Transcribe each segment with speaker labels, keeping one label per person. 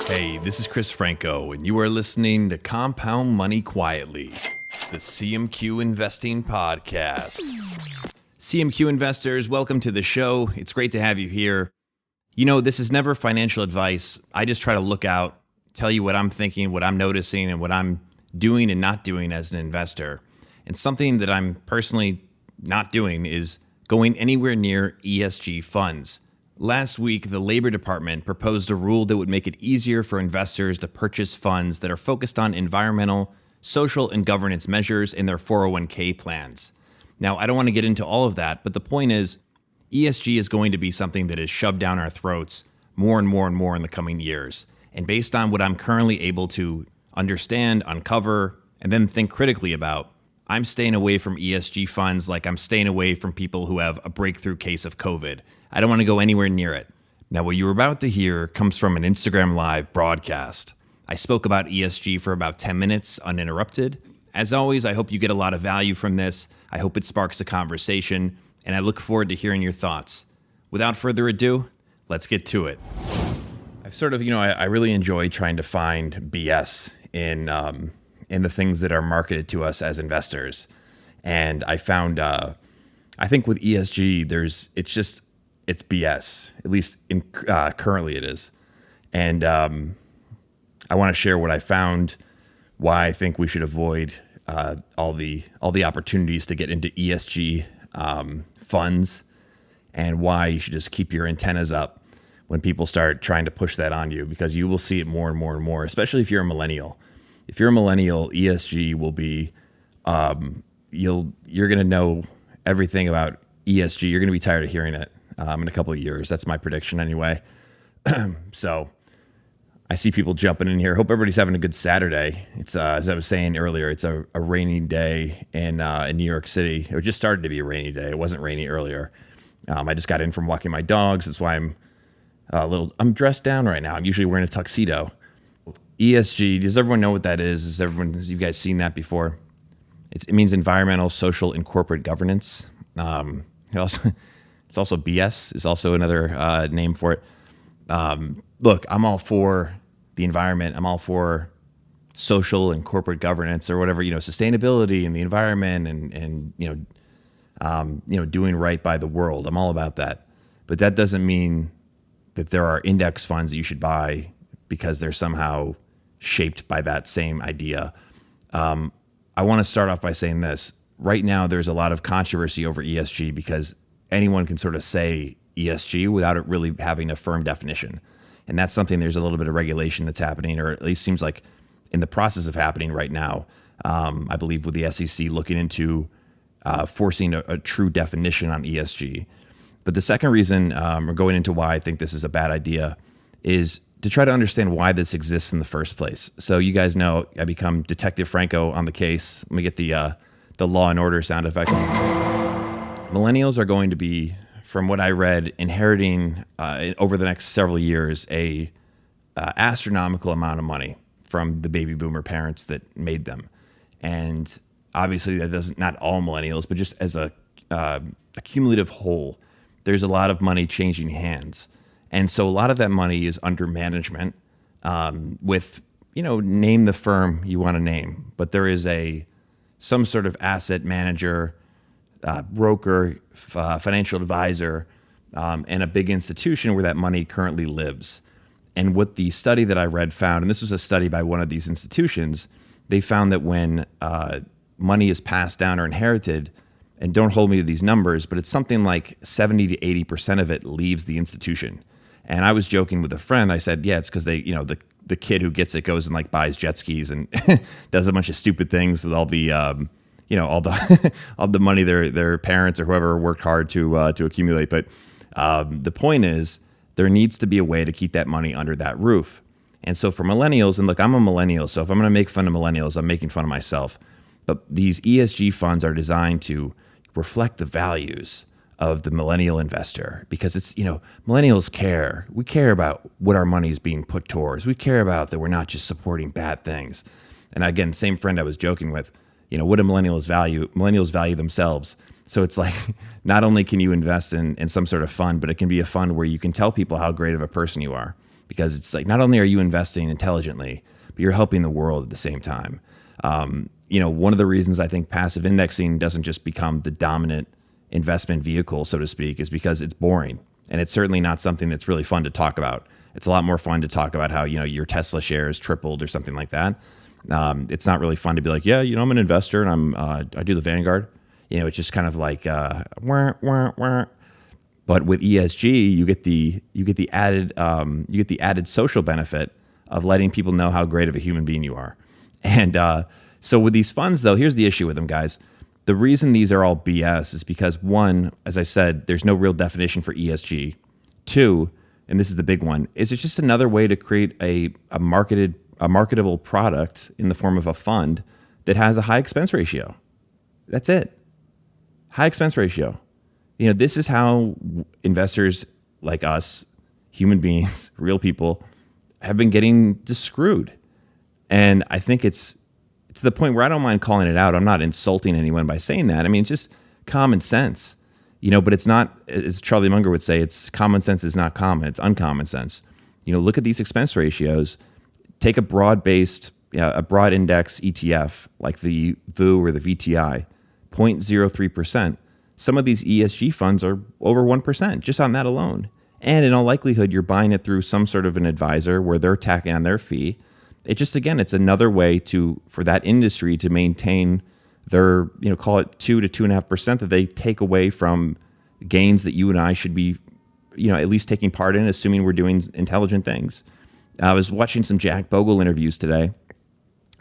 Speaker 1: Hey, this is Chris Franco, and you are listening to Compound Money Quietly, the CMQ Investing podcast. CMQ investors, welcome to the show. It's great to have you here. You know, this is never financial advice. I just try to look out, tell you what I'm thinking, what I'm noticing, and what I'm doing and not doing as an investor. And something that I'm personally not doing is going anywhere near ESG funds. Last week, the Labor Department proposed a rule that would make it easier for investors to purchase funds that are focused on environmental, social, and governance measures in their 401k plans. Now, I don't want to get into all of that, but the point is, ESG is going to be something that is shoved down our throats more and more and more in the coming years. And based on what I'm currently able to understand, uncover, and then think critically about, I'm staying away from ESG funds like I'm staying away from people who have a breakthrough case of COVID. I don't want to go anywhere near it. Now, what you're about to hear comes from an Instagram Live broadcast. I spoke about ESG for about 10 minutes uninterrupted. As always, I hope you get a lot of value from this. I hope it sparks a conversation, and I look forward to hearing your thoughts. Without further ado, let's get to it. I've sort of, I really enjoy trying to find BS in the things that are marketed to us as investors. And I found, I think with ESG, it's BS, at least currently it is. And I want to share what I found, why I think we should avoid all the opportunities to get into ESG funds, and why you should just keep your antennas up when people start trying to push that on you, because you will see it more and more and more, especially if you're a millennial. If you're a millennial, ESG will be, you're going to know everything about ESG. You're going to be tired of hearing it in a couple of years. That's my prediction anyway. So I see people jumping in here. Hope everybody's having a good Saturday. It's as I was saying earlier, it's a rainy day in New York City. It just started to be a rainy day. It wasn't rainy earlier. I just got in from walking my dogs. That's why I'm dressed down right now. I'm usually wearing a tuxedo. ESG, does everyone know what that is? Has you guys seen that before? It means environmental, social, and corporate governance. It's also BS is also another name for it. Look, I'm all for the environment. I'm all for social and corporate governance, or whatever, sustainability and the environment, and doing right by the world. I'm all about that. But that doesn't mean that there are index funds that you should buy because they're somehow shaped by that same idea. I want to start off by saying this. Right now, there's a lot of controversy over ESG because anyone can sort of say ESG without it really having a firm definition. And that's something, there's a little bit of regulation that's happening, or at least seems like in the process of happening right now. I believe with the SEC looking into forcing a true definition on ESG. But the second reason, or going into why I think this is a bad idea, is to try to understand why this exists in the first place. So you guys know I become Detective Franco on the case. Let me get the Law and Order sound effect. Millennials are going to be, from what I read, inheriting over the next several years a astronomical amount of money from the baby boomer parents that made them. And obviously that doesn't, not all millennials, but just as a cumulative whole, there's a lot of money changing hands. And so a lot of that money is under management with, name the firm you want to name, but there is some sort of asset manager, broker, financial advisor, and a big institution where that money currently lives. And what the study that I read found, and this was a study by one of these institutions, they found that when money is passed down or inherited, and don't hold me to these numbers, but it's something like 70 to 80% of it leaves the institution. And I was joking with a friend. I said, yeah, it's because they, the kid who gets it goes and like buys jet skis and does a bunch of stupid things with all the, all the money their parents or whoever worked hard to accumulate. But the point is, there needs to be a way to keep that money under that roof. And so for millennials, and look, I'm a millennial, so if I'm going to make fun of millennials, I'm making fun of myself. But these ESG funds are designed to reflect the values of the millennial investor, because it's, millennials care. We care about what our money is being put towards. We care about that we're not just supporting bad things. And again, same friend I was joking with, What do millennials value? Millennials value themselves. So it's like, not only can you invest in some sort of fund, but it can be a fund where you can tell people how great of a person you are, because it's like, not only are you investing intelligently, but you're helping the world at the same time. One of the reasons I think passive indexing doesn't just become the dominant investment vehicle, so to speak, is because it's boring. And it's certainly not something that's really fun to talk about. It's a lot more fun to talk about how, your Tesla shares tripled or something like that. It's not really fun to be like, yeah, I'm an investor and I do the Vanguard. It's just kind of like, wah, wah, wah. But with ESG, you get the added social benefit of letting people know how great of a human being you are. And so with these funds, though, here's the issue with them, guys. The reason these are all BS is because, one, as I said, there's no real definition for ESG. Two, and this is the big one, is it's just another way to create a marketable product in the form of a fund that has a high expense ratio. That's it. High expense ratio. This is how investors like us, human beings, real people, have been getting just screwed. And I think it's to the point where I don't mind calling it out. I'm not insulting anyone by saying that. I mean, it's just common sense, but it's not, as Charlie Munger would say, it's common sense is not common. It's uncommon sense. Look at these expense ratios. Take a broad index ETF like the VU or the VTI, 0.03%. Some of these ESG funds are over 1% just on that alone. And in all likelihood, you're buying it through some sort of an advisor where they're tacking on their fee. It just, again, it's another way for that industry to maintain their, call it 2 to 2.5% that they take away from gains that you and I should be, at least taking part in, assuming we're doing intelligent things. I was watching some Jack Bogle interviews today,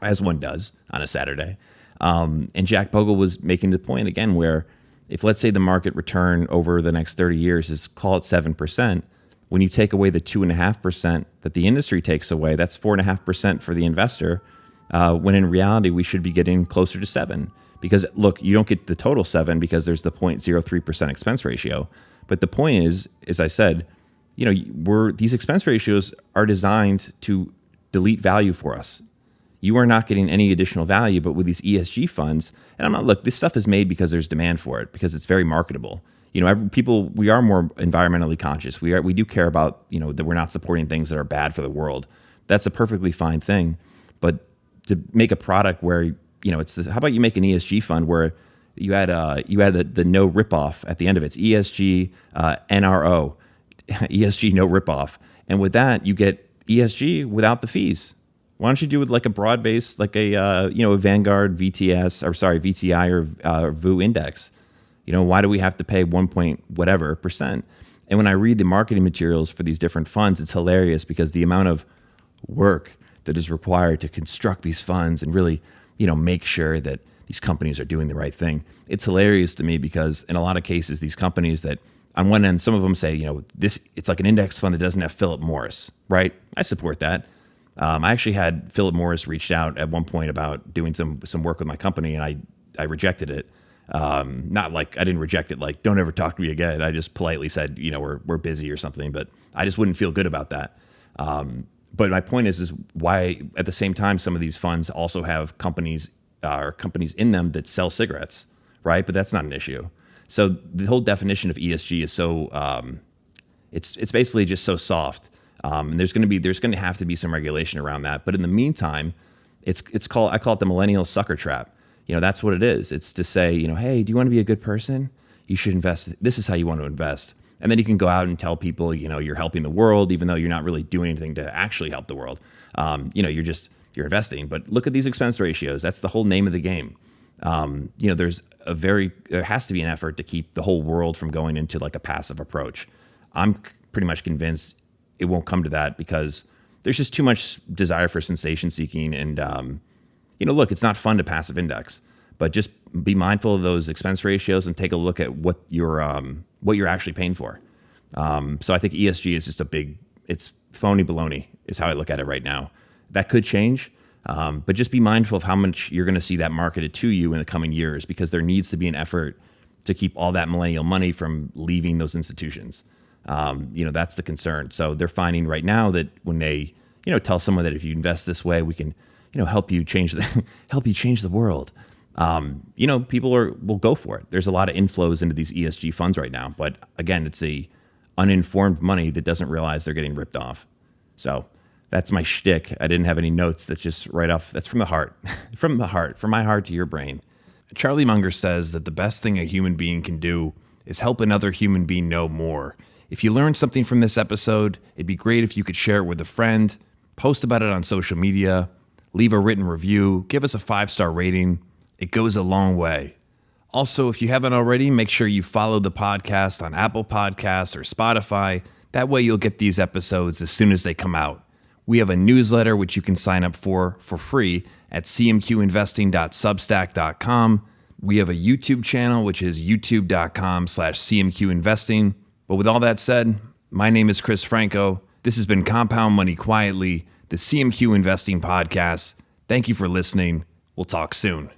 Speaker 1: as one does on a Saturday. And Jack Bogle was making the point again where if, let's say, the market return over the next 30 years is, call it 7%, when you take away the 2.5% that the industry takes away, that's 4.5% for the investor, when in reality, we should be getting closer to 7. Because, look, you don't get the total 7 because there's the 0.03% expense ratio. But the point is, as I said, these expense ratios are designed to delete value for us. You are not getting any additional value, but with these ESG funds, and this stuff is made because there's demand for it, because it's very marketable. We are more environmentally conscious. We do care about, that we're not supporting things that are bad for the world. That's a perfectly fine thing. But to make a product where, how about you make an ESG fund where you add the no ripoff at the end of it. It's ESG NRO, ESG no ripoff. And with that, you get ESG without the fees. Why don't you do it like a broad base, like a Vanguard VTI or VU index? Why do we have to pay 1% And when I read the marketing materials for these different funds, it's hilarious because the amount of work that is required to construct these funds and really, make sure that these companies are doing the right thing. It's hilarious to me because in a lot of cases, these companies that on one end, some of them say, it's like an index fund that doesn't have Philip Morris, right? I support that. I actually had Philip Morris reached out at one point about doing some work with my company, and I rejected it. Not like I didn't reject it, like don't ever talk to me again. I just politely said, we're busy or something, but I just wouldn't feel good about that. But my point is why at the same time some of these funds also have companies in them that sell cigarettes, right? But that's not an issue. So the whole definition of ESG is so it's basically just so soft. And there's going to have to be some regulation around that. But in the meantime, I call it the millennial sucker trap. That's what it is. It's to say, hey, do you want to be a good person? You should invest. This is how you want to invest. And then you can go out and tell people, you're helping the world, even though you're not really doing anything to actually help the world. You're investing. But look at these expense ratios. That's the whole name of the game. There has to be an effort to keep the whole world from going into like a passive approach. I'm pretty much convinced it won't come to that because there's just too much desire for sensation seeking. And, look, it's not fun to passive index, but just be mindful of those expense ratios and take a look at what you're actually paying for. So I think ESG is just it's phony baloney is how I look at it right now. That could change, but just be mindful of how much you're going to see that marketed to you in the coming years, because there needs to be an effort to keep all that millennial money from leaving those institutions. That's the concern. So they're finding right now that when they, tell someone that if you invest this way, we can, help you change the world. People will go for it. There's a lot of inflows into these ESG funds right now, but again, it's a uninformed money that doesn't realize they're getting ripped off. So that's my shtick. I didn't have any notes. That's just right off. That's from the heart, from my heart to your brain. Charlie Munger says that the best thing a human being can do is help another human being know more. If you learned something from this episode, it'd be great if you could share it with a friend, post about it on social media, leave a written review, give us a 5-star rating. It goes a long way. Also, if you haven't already, make sure you follow the podcast on Apple Podcasts or Spotify. That way you'll get these episodes as soon as they come out. We have a newsletter which you can sign up for free at cmqinvesting.substack.com. We have a YouTube channel, which is youtube.com/cmqinvesting. But with all that said, my name is Chris Franco. This has been Compound Money Quietly, the CMQ Investing Podcast. Thank you for listening. We'll talk soon.